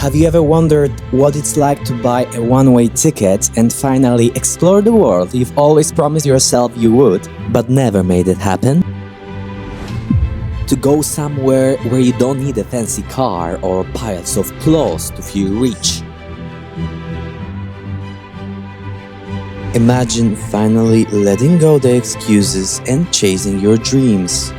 Have you ever wondered what it's like to buy a one-way ticket and finally explore the world you've always promised yourself you would, but never made it happen? To go somewhere where you don't need a fancy car or piles of clothes to feel rich. Imagine finally letting go the excuses and chasing your dreams.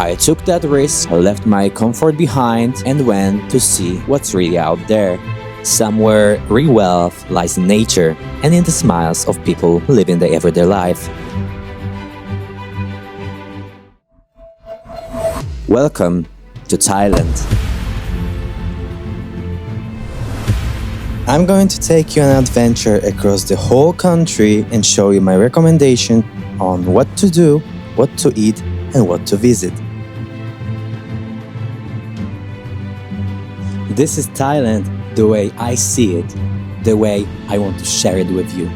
I took that risk, left my comfort behind, and went to see what's really out there. Somewhere real wealth lies in nature and in the smiles of people living their everyday life. Welcome to Thailand. I'm going to take you on an adventure across the whole country and show you my recommendation on what to do, what to eat, and what to visit. This is Thailand the way I see it, the way I want to share it with you.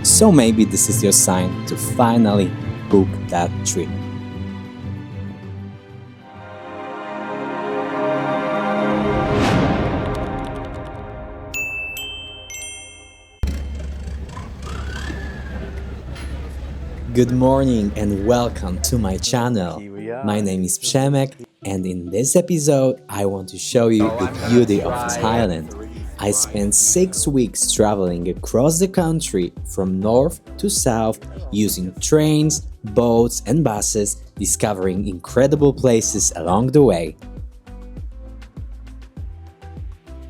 So maybe this is your sign to finally book that trip. Good morning and welcome to my channel. My name is Przemek, and in this episode I want to show you the beauty of Thailand. I spent 6 weeks traveling across the country from north to south using trains, boats and buses, discovering incredible places along the way.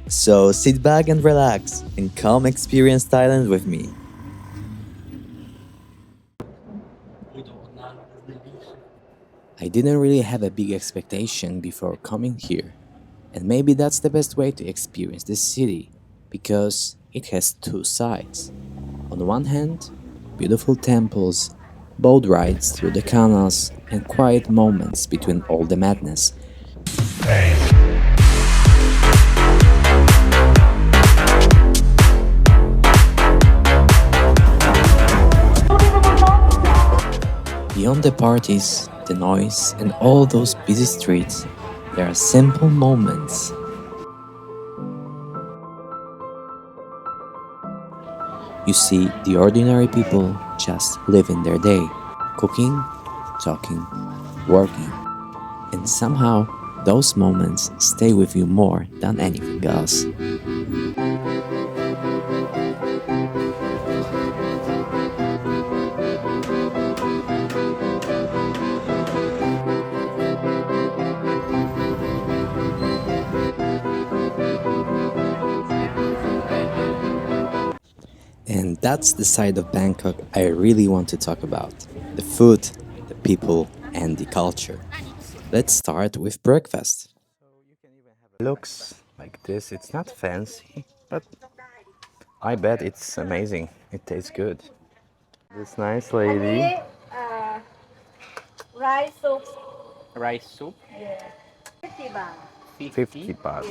So sit back and relax and come experience Thailand with me. I didn't really have a big expectation before coming here, and maybe that's the best way to experience this city, because it has two sides. On the one hand, beautiful temples, boat rides through the canals, and quiet moments between all the madness. Beyond the parties, the noise, and all those busy streets, there are simple moments. You see the ordinary people just living their day, cooking, talking, working, and somehow those moments stay with you more than anything else. And that's the side of Bangkok I really want to talk about. The food, the people, and the culture. Let's start with breakfast. Looks like this. It's not fancy, but I bet it's amazing. It tastes good. This nice lady. Rice soup. Rice soup, Yeah. 50 baht. 50 baht.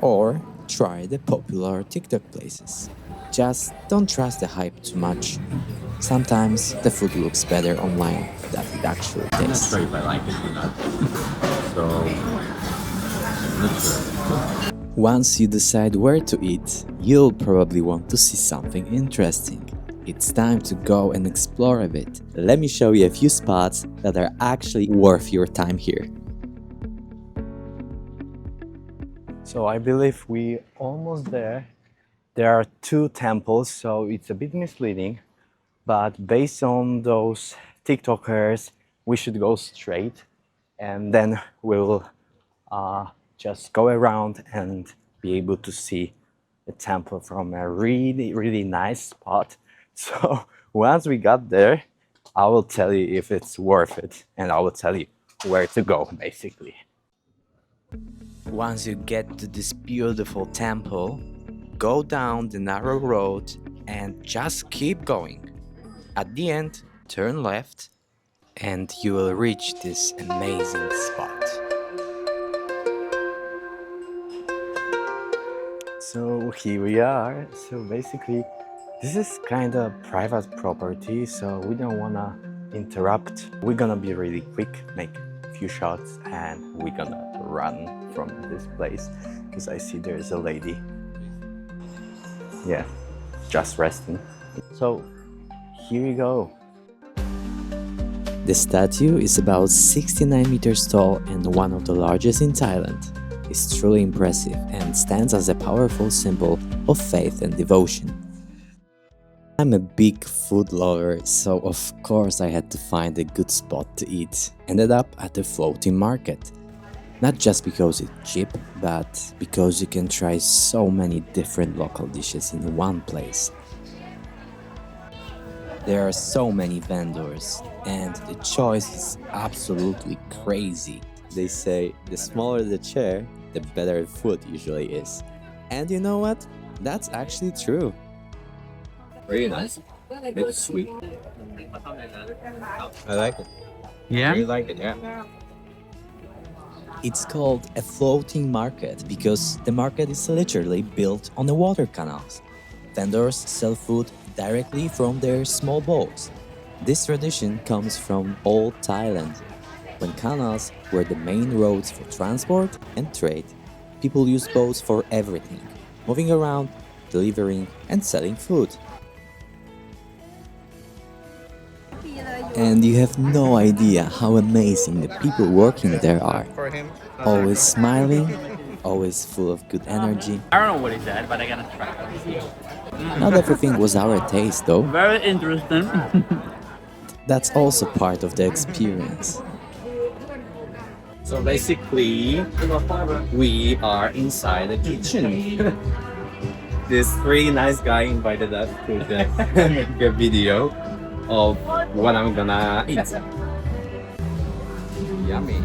Or try the popular TikTok places. Just don't trust the hype too much. Sometimes the food looks better online than it actually I'm not tastes. sure if I like it or not. So, I'm not sure. Once you decide where to eat, you'll probably want to see something interesting. It's time to go and explore a bit. Let me show you a few spots that are actually worth your time here. So I believe we almost there. There are two temples, so it's a bit misleading. But based on those TikTokers, we should go straight, and then we'll just go around and be able to see the temple from a really nice spot. So once we got there, I will tell you if it's worth it, and I will tell you where to go, basically. Once you get to this beautiful temple, go down the narrow road and just keep going. At the end, turn left and you will reach this amazing spot. So here we are. So basically, this is kind of private property, so we don't wanna interrupt. We're gonna be really quick, make a few shots, and we're gonna run from this place because I see there is a lady. Yeah, just resting. So here you go. The statue is about 69 meters tall and one of the largest in Thailand. It's truly impressive and stands as a powerful symbol of faith and devotion. I'm a big food lover, so of course I had to find a good spot to eat. Ended up at the floating market. Not just because it's cheap, but because you can try so many different local dishes in one place. There are so many vendors, and the choice is absolutely crazy. They say the smaller the chair, the better the food usually is. And you know what? That's actually true. Very nice. It's sweet. I like it. Yeah? You like it, yeah. It's called a floating market because the market is literally built on the water canals. Vendors sell food directly from their small boats. This tradition comes from old Thailand, when canals were the main roads for transport and trade. People used boats for everything, moving around, delivering and selling food. And you have no idea how amazing the people working there are. Always smiling, always full of good energy. I don't know what he said, but I gotta try. Not everything was our taste though. Very interesting. That's also part of the experience. So basically, we are inside the kitchen. This really nice guy invited us to make a video of what I'm gonna eat. Yummy.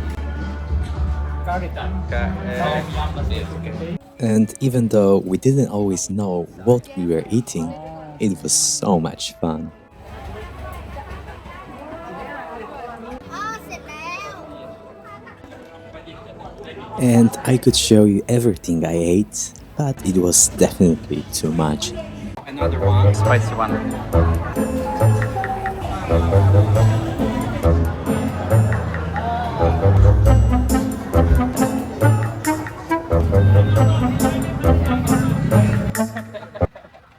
And even though we didn't always know what we were eating, it was so much fun. And I could show you everything I ate, but it was definitely too much. Another one. Spicy one.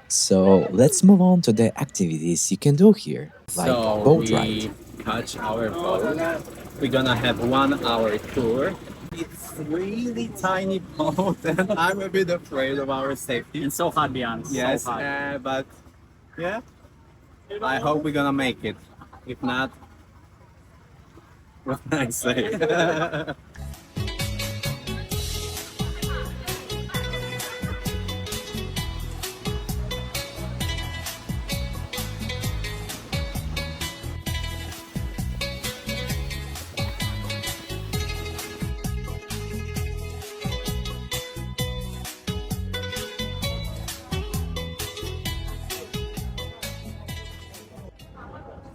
So let's move on to the activities you can do here, like So boat we ride. touch our boat. We're gonna have 1 hour tour. It's really tiny boat and I'm a bit afraid of our safety. And so hot, beyond. Yes, So hot. but yeah, I hope we're gonna make it. If not, what can I say?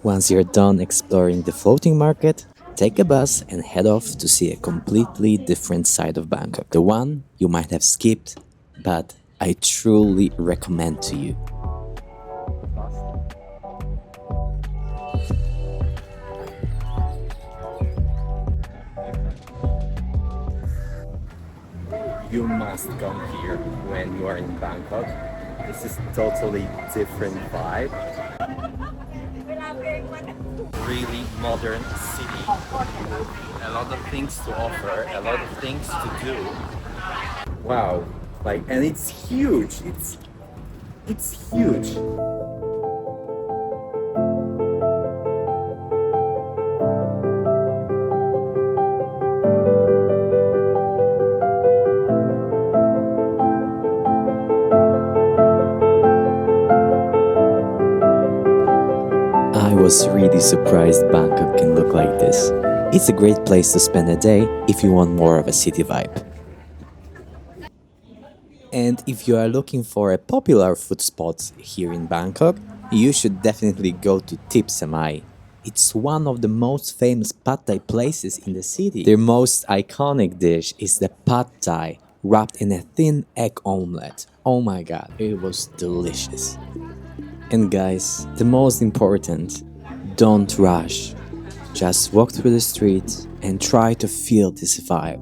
Once you're done exploring the floating market, take a bus and head off to see a completely different side of Bangkok. The one you might have skipped, but I truly recommend to you. You must come here when you are in Bangkok. This is totally different vibe. Really modern city. A lot of things to offer, a lot of things to do. Wow, like, and it's huge. It's huge. I was really surprised Bangkok can look like this. It's a great place to spend a day if you want more of a city vibe. And if you are looking for a popular food spot here in Bangkok, you should definitely go to Tip Samai. It's one of the most famous pad thai places in the city. Their most iconic dish is the pad thai, wrapped in a thin egg omelette. Oh my god, it was delicious. And guys, the most important, don't rush. Just walk through the streets and try to feel this vibe.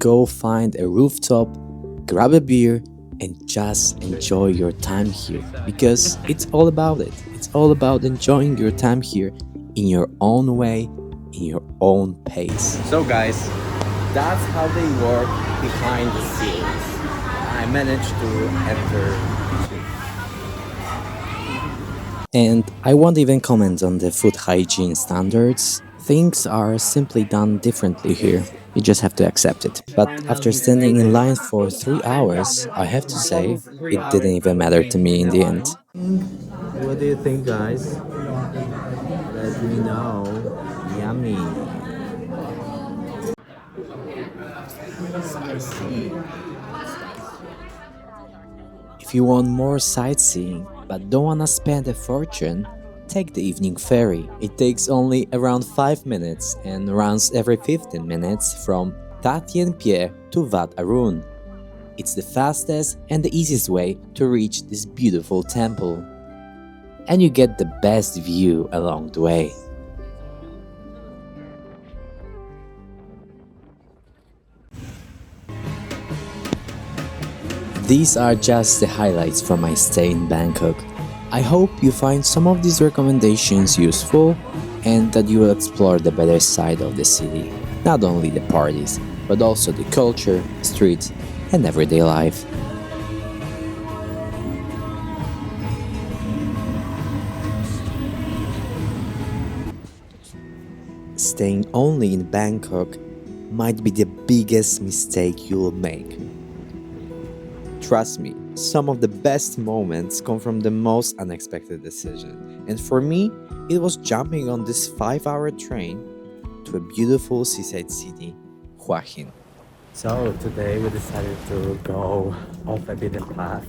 go find a rooftop, grab a beer, and just enjoy your time here, because it's all about it. It's all about enjoying your time here in your own way, in your own pace. So guys, that's how they work behind the scenes. I managed to enter. And I won't even comment on the food hygiene standards. Things are simply done differently here. You just have to accept it. But after standing in line for 3 hours, I have to say, it didn't even matter to me in the end. What do you think, guys? Let me know. Yummy. If you want more sightseeing but don't wanna spend a fortune, take the evening ferry. It takes only around 5 minutes and runs every 15 minutes from Tat Yen Pie to Wat Arun. It's the fastest and the easiest way to reach this beautiful temple. And you get the best view along the way. These are just the highlights from my stay in Bangkok. I hope you find some of these recommendations useful and that you will explore the better side of the city. Not only the parties, but also the culture, streets, and everyday life. Staying only in Bangkok might be the biggest mistake you'll make. Trust me, some of the best moments come from the most unexpected decision. And for me, it was jumping on this 5-hour train to a beautiful seaside city, Hua Hin. So today we decided to go off a beaten path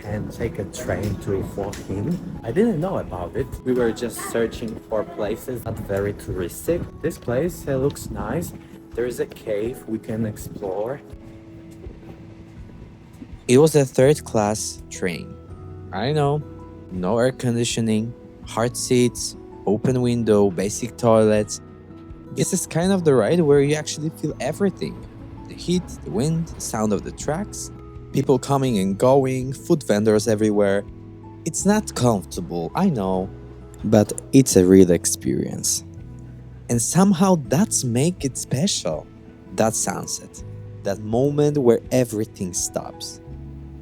and take a train to Hua Hin. I didn't know about it. We were just searching for places not very touristic. This place looks nice. There is a cave we can explore. It was a third-class train. I know, no air conditioning, hard seats, open window, basic toilets. This is kind of the ride where you actually feel everything. The heat, the wind, the sound of the tracks, people coming and going, food vendors everywhere. It's not comfortable, I know, but it's a real experience. And somehow that's make it special. That sunset, that moment where everything stops.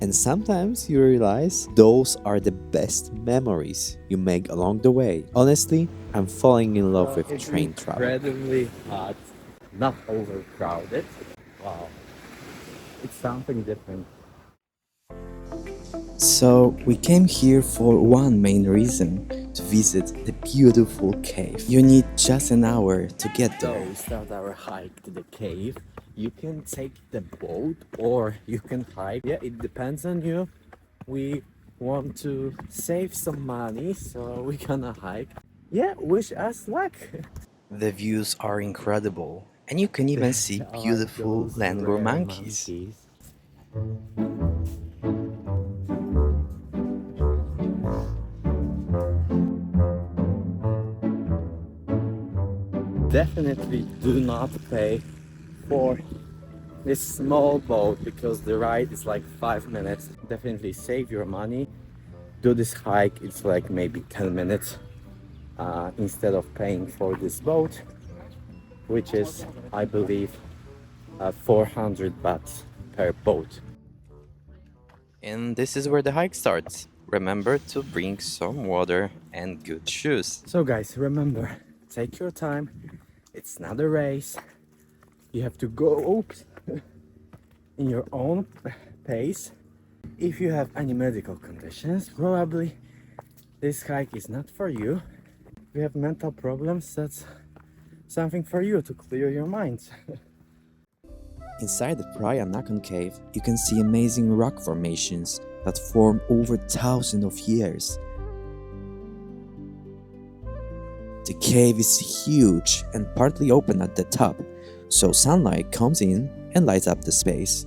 And sometimes you realize those are the best memories you make along the way. Honestly, I'm falling in love with train travel. Incredibly hot, not overcrowded. Wow, it's something different. So we came here for one main reason, to visit the beautiful cave. You need just an hour to get So there. we start our hike to the cave. You can take the boat or you can hike. Yeah, it depends on you. We want to save some money, so we're gonna hike. Yeah, wish us luck. The views are incredible, and you can even see There are beautiful those langur rare monkeys. Definitely do not pay for this small boat because the ride is like 5 minutes. Definitely save your money. Do this hike, it's like maybe 10 minutes instead of paying for this boat, which is, I believe, 400 baht per boat. And this is where the hike starts. Remember to bring some water and good shoes. So guys, remember, take your time. It's not a race. You have to go in your own pace. If you have any medical conditions, probably this hike is not for you. If you have mental problems, that's something for you to clear your mind. Inside the Praia Nakhon cave, you can see amazing rock formations that form over thousands of years. The cave is huge and partly open at the top, so sunlight comes in and lights up the space.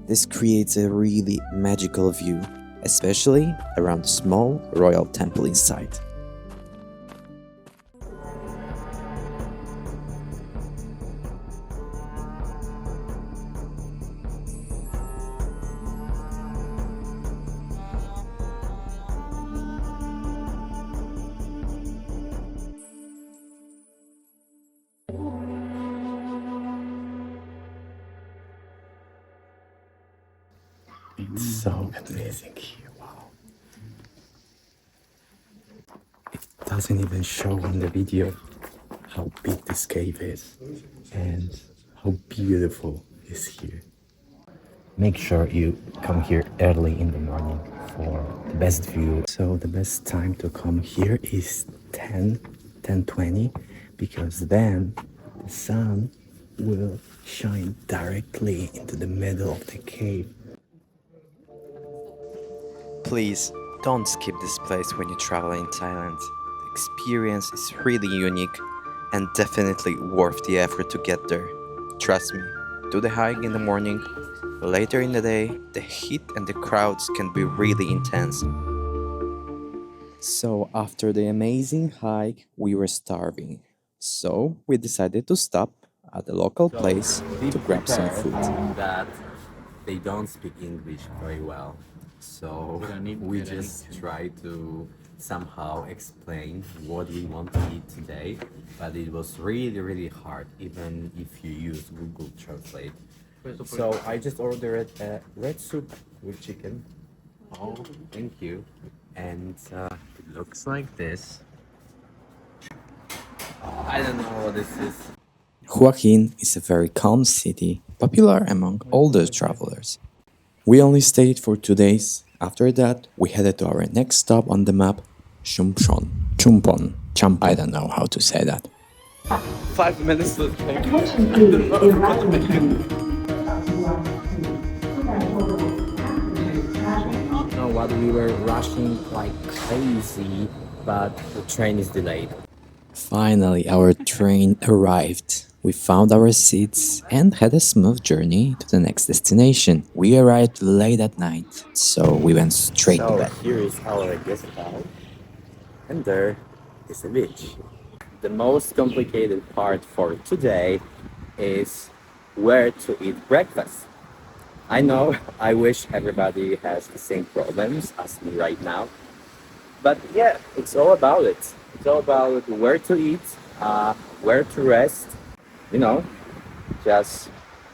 This creates a really magical view, especially around the small royal temple inside. It's so amazing here, wow. It doesn't even show on the video how big this cave is and how beautiful it is here. Make sure you come here early in the morning for the best view. So the best time to come here is 10:20 because then the sun will shine directly into the middle of the cave. Please don't skip this place when you travel in Thailand. The experience is really unique and definitely worth the effort to get there. Trust me, do the hike in the morning. Later in the day, the heat and the crowds can be really intense. So after the amazing hike, we were starving. So we decided to stop at a local place to grab some food. That they don't speak English very well. So we just try to somehow explain what we want to eat today, but it was really hard, even if you use Google Translate. So I just ordered a red soup with chicken. Oh, thank you. And it looks like this. I don't know what this is. Hua Hin is a very calm city, popular among older travelers. We only stayed for 2 days. After that, we headed to our next stop on the map, Chumpon. I don't know how to say that. 5 minutes to know what, we were rushing like crazy, but the train is delayed. Finally, our train arrived. We found our seats and had a smooth journey to the next destination. We arrived late at night, so we went straight to bed. Here is our guest house, and there is the beach. The most complicated part for today is where to eat breakfast. I know, I wish everybody has the same problems as me right now. But yeah, it's all about it. It's all about where to eat, where to rest, you know, just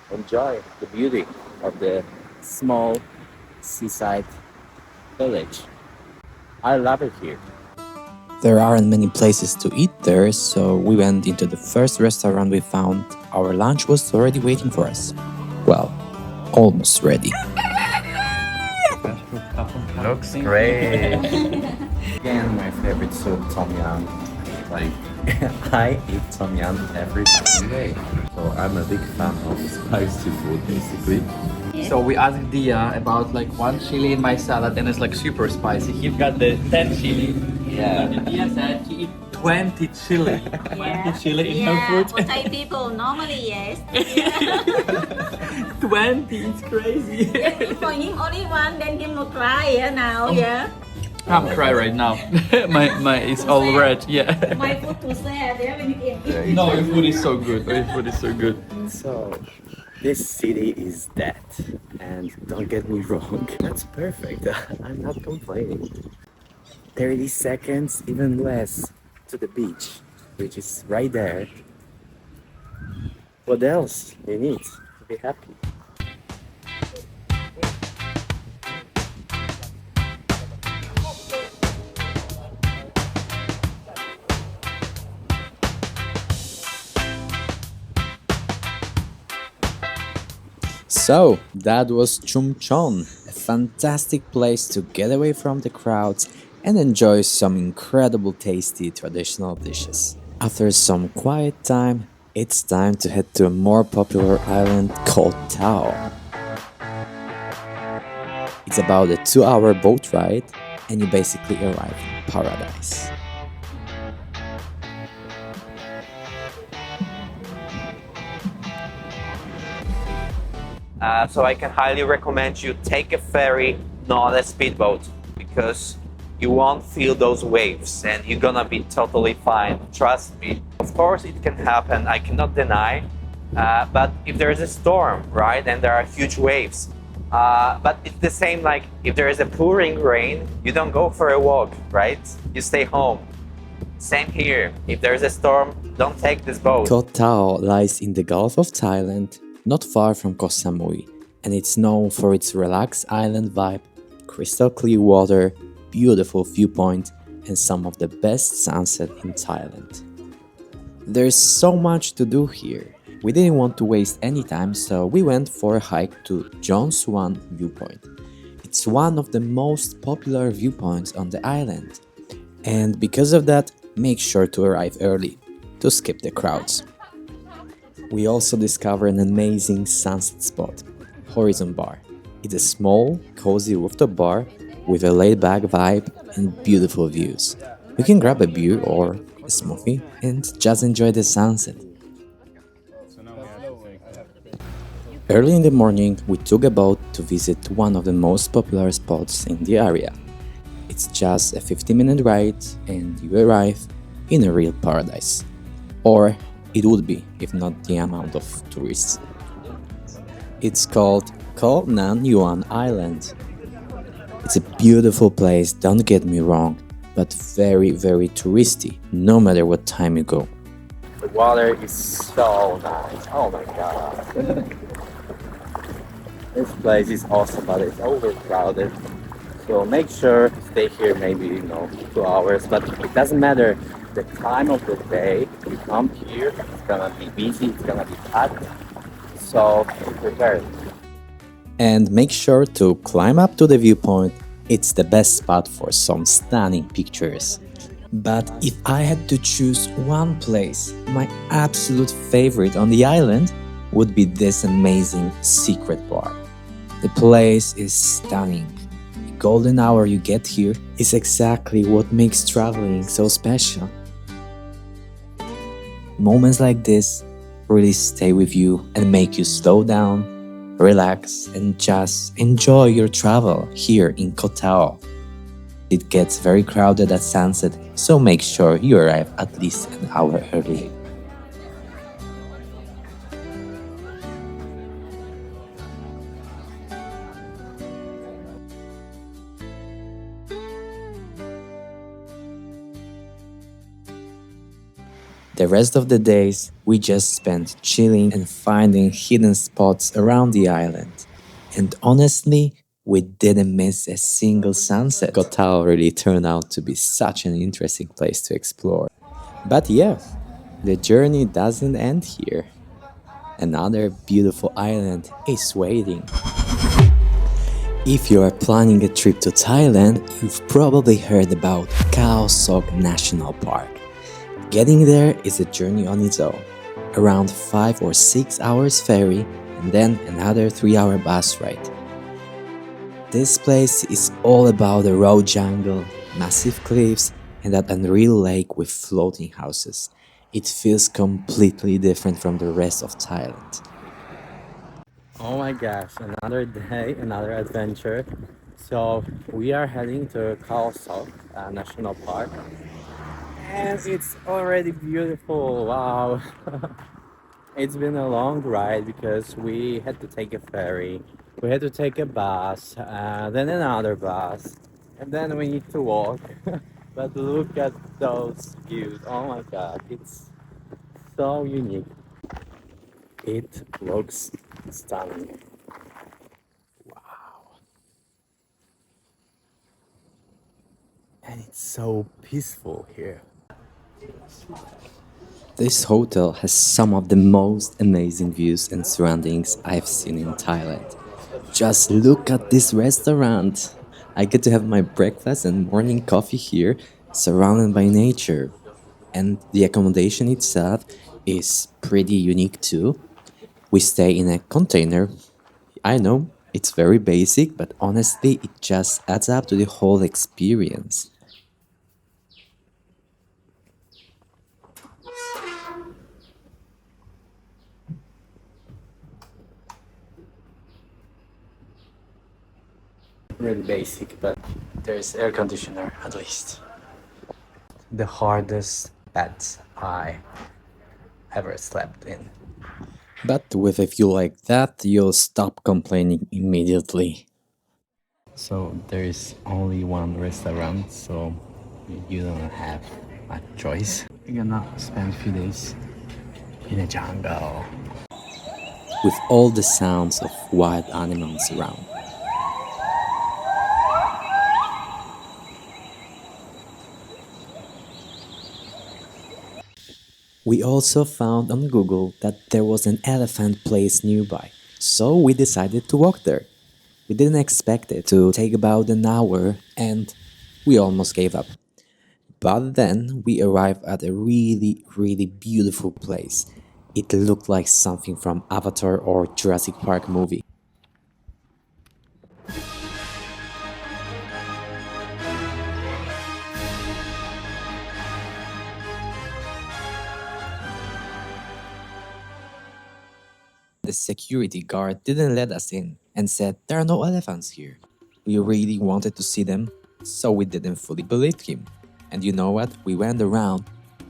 enjoy the beauty of the small seaside village. I love it here. There aren't many places to eat there, so we went into the first restaurant we found. Our lunch was already waiting for us. Well, almost ready. Looks great. Again, my favorite soup, tom yum. Like, I eat tom yum every single day. So I'm a big fan of spicy food, basically. So we asked Dia about like 1 chili in my salad and it's like super spicy. He got the 10 chili. Yeah. And Dia said she eat 20 chili. 20 chili in her Yeah, food. for Thai people, normally yes. 20, it's crazy. For him, only one, then him will try, yeah, now, yeah. I'm crying right now. my it's all red, yeah. My food too sad, yeah, when you eat. No, your food is so good. Your food is so good. So, this city is dead. And don't get me wrong, that's perfect. I'm not complaining. 30 seconds, even less, to the beach, which is right there. What else you need to be happy? So, that was Chumchon, a fantastic place to get away from the crowds and enjoy some incredible tasty traditional dishes. After some quiet time, it's time to head to a more popular island called Tao. It's about a 2-hour boat ride and you basically arrive in paradise. So I can highly recommend you take a ferry, not a speedboat, because you won't feel those waves and you're gonna be totally fine. Trust me. Of course, it can happen, I cannot deny. But if there is a storm, right, and there are huge waves, but it's the same like if there is a pouring rain, you don't go for a walk, right? You stay home. Same here. If there's a storm, don't take this boat. Koh Tao lies in the Gulf of Thailand, not far from Koh Samui, and it's known for its relaxed island vibe, crystal clear water, beautiful viewpoint, and some of the best sunset in Thailand. There's so much to do here. We didn't want to waste any time, so we went for a hike to John Swan viewpoint. It's one of the most popular viewpoints on the island. And because of that, make sure to arrive early to skip the crowds. We also discovered an amazing sunset spot, Horizon Bar. It's a small, cozy rooftop bar with a laid-back vibe and beautiful views. You can grab a beer or a smoothie and just enjoy the sunset. Early in the morning, we took a boat to visit one of the most popular spots in the area. It's just a 50-minute ride and you arrive in a real paradise. Or it would be, if not the amount of tourists. It's called Koh Nan Yuan Island. It's a beautiful place, don't get me wrong, but very, very touristy, no matter what time you go. The water is so nice. Oh my god. This place is awesome, but it's overcrowded. So make sure to stay here maybe 2 hours, but it doesn't matter the time of the day you come here. It's gonna be busy, it's gonna be packed. So be prepared. And make sure to climb up to the viewpoint. It's the best spot for some stunning pictures. But if I had to choose one place, my absolute favorite on the island would be this amazing secret bar. The place is stunning. The golden hour you get here is exactly what makes traveling so special. Moments like this really stay with you and make you slow down, relax, and just enjoy your travel here in Koh Tao. It gets very crowded at sunset, so make sure you arrive at least an hour early. The rest of the days, we just spent chilling and finding hidden spots around the island. And honestly, we didn't miss a single sunset. Koh Tao really turned out to be such an interesting place to explore. But yeah, the journey doesn't end here. Another beautiful island is waiting. If you are planning a trip to Thailand, you've probably heard about Khao Sok National Park. Getting there is a journey on its own. Around 5 or 6 hours ferry and then another 3-hour bus ride. This place is all about the raw jungle, massive cliffs, and that unreal lake with floating houses. It feels completely different from the rest of Thailand. Oh my gosh, another day, another adventure. So we are heading to Khao Sok National Park. And it's already beautiful, wow. It's been a long ride because we had to take a ferry, we had to take a bus, then another bus, and then we need to walk. But look at those views, oh my god, it's so unique. It looks stunning. Wow. And it's so peaceful here. This hotel has some of the most amazing views and surroundings I've seen in Thailand. Just look at this restaurant! I get to have my breakfast and morning coffee here, surrounded by nature. And the accommodation itself is pretty unique too. We stay in a container. I know, it's very basic, but honestly, it just adds up to the whole experience. Really basic, but there's air conditioner at least. The hardest bed I ever slept in. But with a view like that, you'll stop complaining immediately. So there is only one restaurant, so you don't have my choice. We're gonna spend a few days in the jungle. with all the sounds of wild animals around. We also found on Google that there was an elephant place nearby, so we decided to walk there. We didn't expect it to take about an hour and we almost gave up. But then we arrived at a really beautiful place. It looked like something from Avatar or Jurassic Park movie. The security guard didn't let us in and said there are no elephants here. We really wanted to see them, so we didn't fully believe him. And you know what? We went around,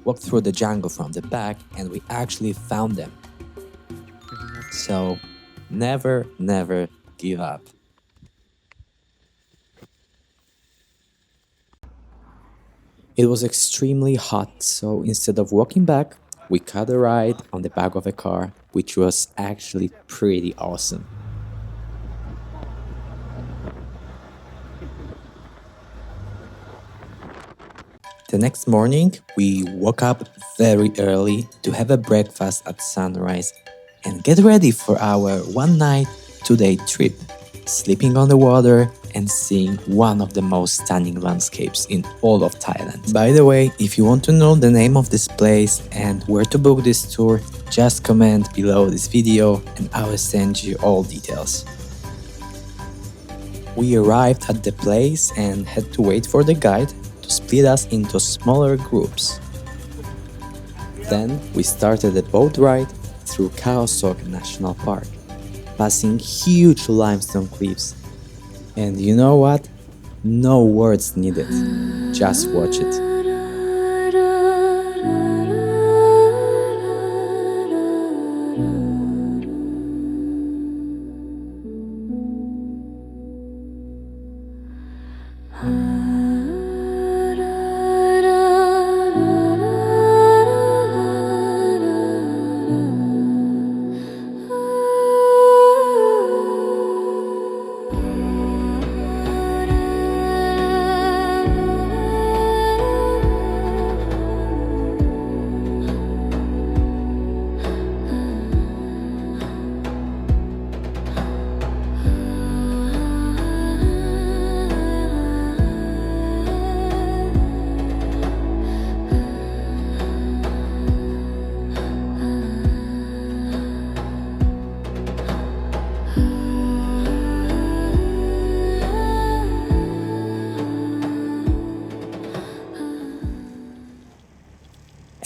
walked through the jungle from the back, and we actually found them. So, never give up. It was extremely hot, so instead of walking back, we cut a ride on the back of a car, which was actually pretty awesome. The next morning, we woke up very early to have a breakfast at sunrise and get ready for our one night, 2-day trip, sleeping on the water and seeing one of the most stunning landscapes in all of Thailand. By the way, if you want to know the name of this place and where to book this tour, just comment below this video and I will send you all details. We arrived at the place and had to wait for the guide to split us into smaller groups. Then we started a boat ride through Khao Sok National Park, passing huge limestone cliffs. And you know what? No words needed. Just watch it.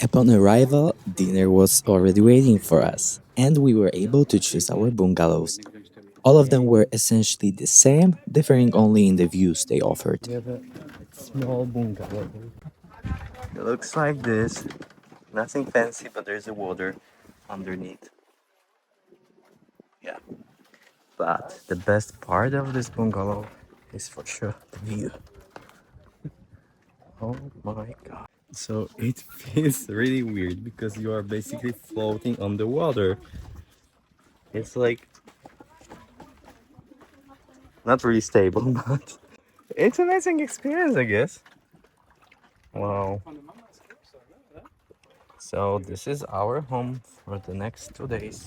Upon arrival, dinner was already waiting for us, and we were able to choose our bungalows. All of them were essentially the same, differing only in the views they offered. We have a small bungalow. It looks like this. Nothing fancy, but there's a water underneath. Yeah. But the best part of this bungalow is for sure the view. Oh my god. So it feels really weird because you are basically floating on the water. It's like not really stable, but it's an amazing experience, I guess. Wow. So this is our home for the next 2 days.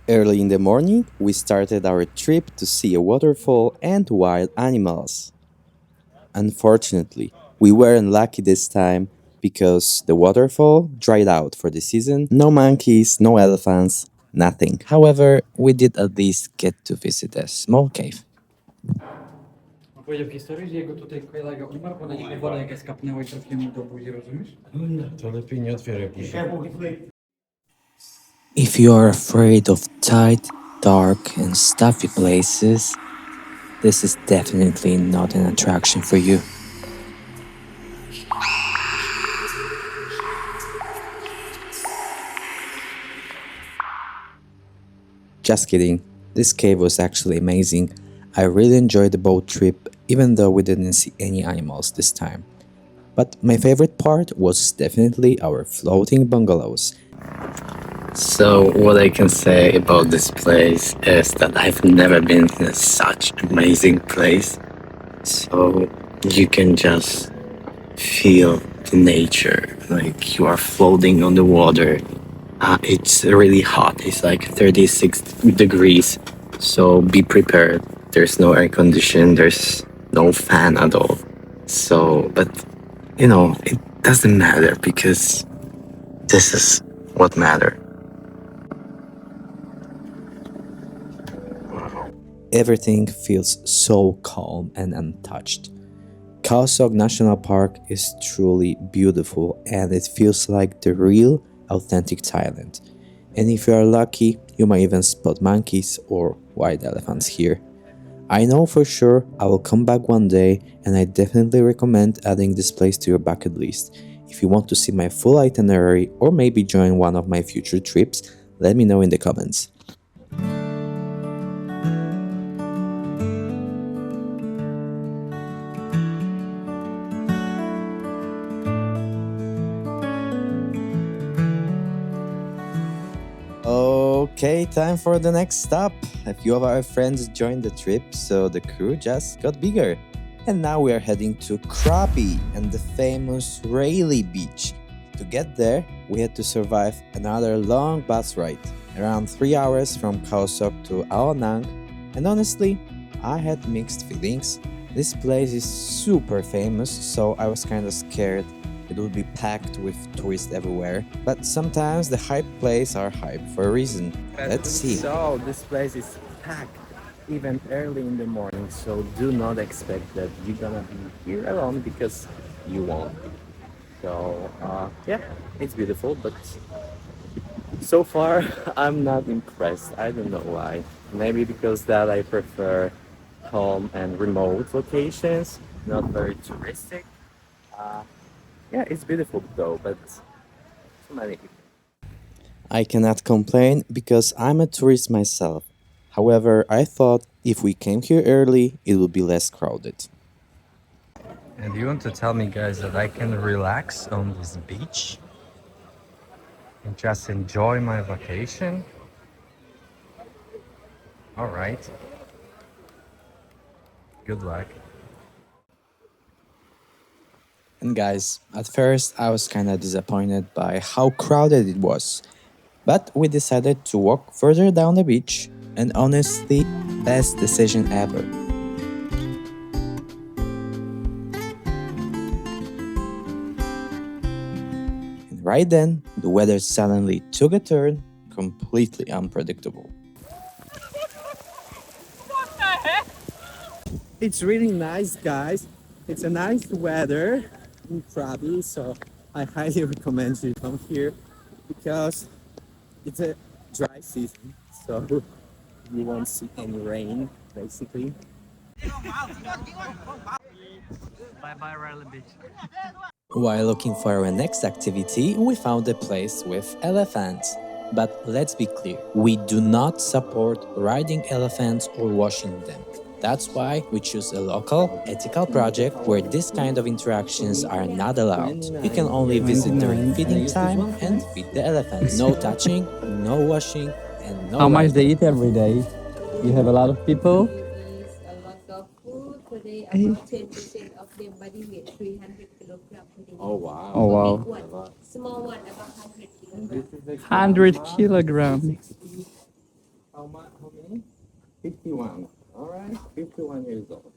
Early in the morning, we started our trip to see a waterfall and wild animals. Unfortunately, we weren't lucky this time because the waterfall dried out for the season. No monkeys, no elephants, nothing. However, we did at least get to visit a small cave. Powiedział historię, że jego tutaj kolega umarł, bo na niego woda jakaś kapnęła i trafiła mu do buzi, rozumiesz? To lepiej nie otwieraj później. If you are afraid of tight, dark, and stuffy places, this is definitely not an attraction for you. Just kidding, this cave was actually amazing. I really enjoyed the boat trip, even though we didn't see any animals this time. But my favorite part was definitely our floating bungalows. So what I can say about this place is that I've never been in such amazing place. So you can just feel the nature, like you are floating on the water. It's really hot. It's like 36 degrees. So be prepared. There's no air condition. There's no fan at all. So, but you know, it doesn't matter because this is what matters. Everything feels so calm and untouched. Khao Sok National Park is truly beautiful and it feels like the real, authentic Thailand. And if you are lucky, you might even spot monkeys or white elephants here. I know for sure I will come back one day and I definitely recommend adding this place to your bucket list. If you want to see my full itinerary or maybe join one of my future trips, let me know in the comments. Okay, time for the next stop. A few of our friends joined the trip, so the crew just got bigger. And now we are heading to Krabi and the famous Railay Beach. To get there, we had to survive another long bus ride, around 3 hours from Khao Sok to Ao Nang. And honestly, I had mixed feelings. This place is super famous, so I was kinda scared it would be packed with tourists everywhere. But sometimes the hype places are hype for a reason. Let's see. So this place is packed even early in the morning. So do not expect that you're gonna be here alone because you won't be. So yeah, it's beautiful, but so far I'm not impressed. I don't know why. Maybe because that I prefer calm and remote locations, not very touristic. Yeah, it's beautiful though, but too many people. I cannot complain because I'm a tourist myself. However, I thought if we came here early, it would be less crowded. And you want to tell me, guys, that I can relax on this beach and just enjoy my vacation? All right. Good luck. And guys, at first I was kinda disappointed by how crowded it was. But we decided to walk further down the beach, and honestly, best decision ever. And right then, the weather suddenly took a turn, completely unpredictable. It's really nice, guys. It's a nice weather in Krabi, so I highly recommend you come here because it's a dry season, so you won't see any rain, basically. Bye-bye, Railay Beach. While looking for our next activity, we found a place with elephants. But let's be clear, we do not support riding elephants or washing them. That's why we choose a local, ethical project where this kind of interactions are not allowed. You can only visit during feeding time and feed the elephants. No touching, no washing, and no How much they riding. eat every day? You have a lot of people? Use a lot of food per day, about 10% of their body weight, 300 kilogram per day. Oh wow. Big one, small one, about 100 kilogram. 100 kilogram. How many? 51. All right, 51 years old.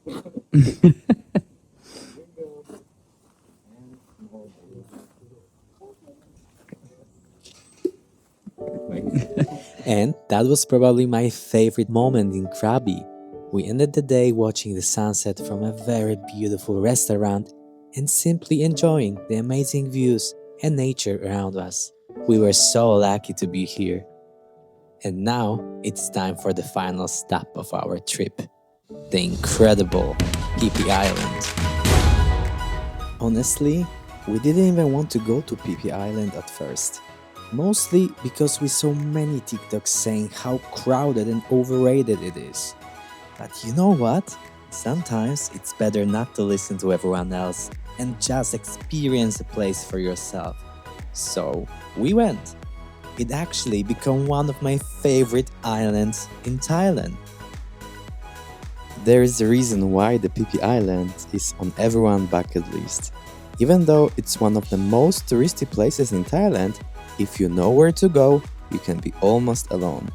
And that was probably my favorite moment in Krabi. We ended the day watching the sunset from a very beautiful restaurant and simply enjoying the amazing views and nature around us. We were so lucky to be here. And now it's time for the final stop of our trip, the incredible Phi Phi Island. Honestly, we didn't even want to go to Phi Phi Island at first. Mostly because we saw many TikToks saying how crowded and overrated it is. But you know what? Sometimes it's better not to listen to everyone else and just experience the place for yourself. So we went. It actually became one of my favorite islands in Thailand. There is a reason why the Phi Phi Island is on everyone's bucket list. Even though it's one of the most touristy places in Thailand, if you know where to go, you can be almost alone.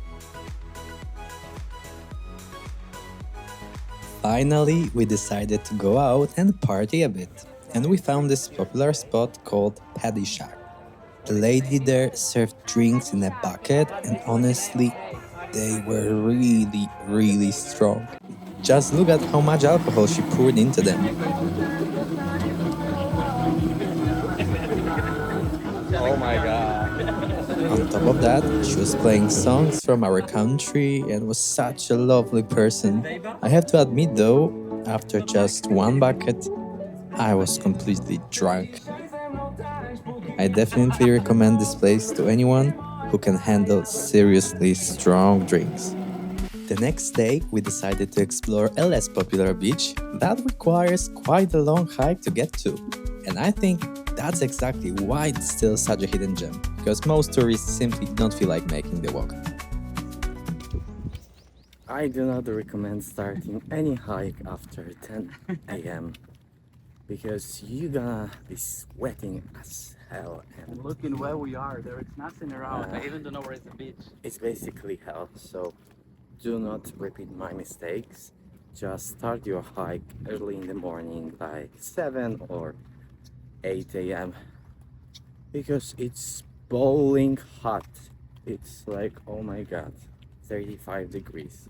Finally, we decided to go out and party a bit, and we found this popular spot called Paddy Shack. The lady there served drinks in a bucket, and honestly, they were really strong. Just look at how much alcohol she poured into them. Oh my god. On top of that, she was playing songs from our country and was such a lovely person. I have to admit though, after just one bucket, I was completely drunk. I definitely recommend this place to anyone who can handle seriously strong drinks. The next day, we decided to explore a less popular beach that requires quite a long hike to get to. And I think that's exactly why it's still such a hidden gem, because most tourists simply don't feel like making the walk. I do not recommend starting any hike after 10 a.m. because you're gonna be sweating as hell, and Looking where we are, there is nothing around. I even don't know where is the beach. it's basically hell. So do not repeat my mistakes. Just start your hike early in the morning, like 7 or 8 a.m. because it's boiling hot. It's like, oh my god, 35 degrees.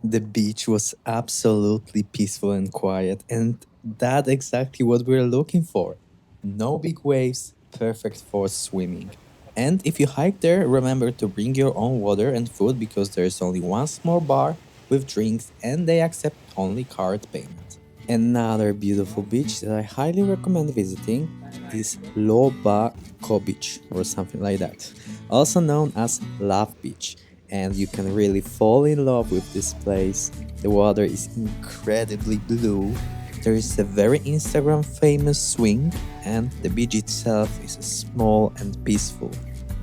The beach was absolutely peaceful and quiet, and that's exactly what we're looking for. No big waves, perfect for swimming. And if you hike there, remember to bring your own water and food because there's only one small bar with drinks and they accept only card payment. Another beautiful beach that I highly recommend visiting is Loba Ko Beach or something like that, also known as Love Beach. And you can really fall in love with this place. The water is incredibly blue. There is a very Instagram famous swing, and the beach itself is small and peaceful.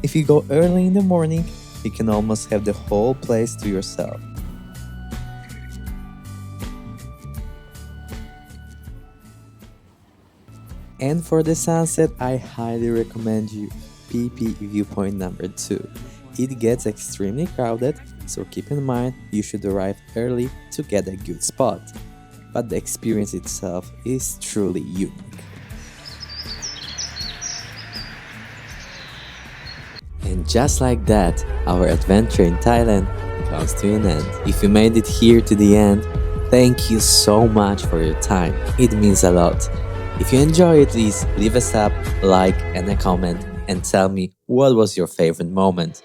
If you go early in the morning, you can almost have the whole place to yourself. And for the sunset, I highly recommend you Phi Phi Viewpoint number 2. It gets extremely crowded, so keep in mind you should arrive early to get a good spot. But the experience itself is truly unique. And just like that, our adventure in Thailand comes to an end. If you made it here to the end, thank you so much for your time. It means a lot. If you enjoy it, please leave a sub, like and a comment and tell me what was your favorite moment.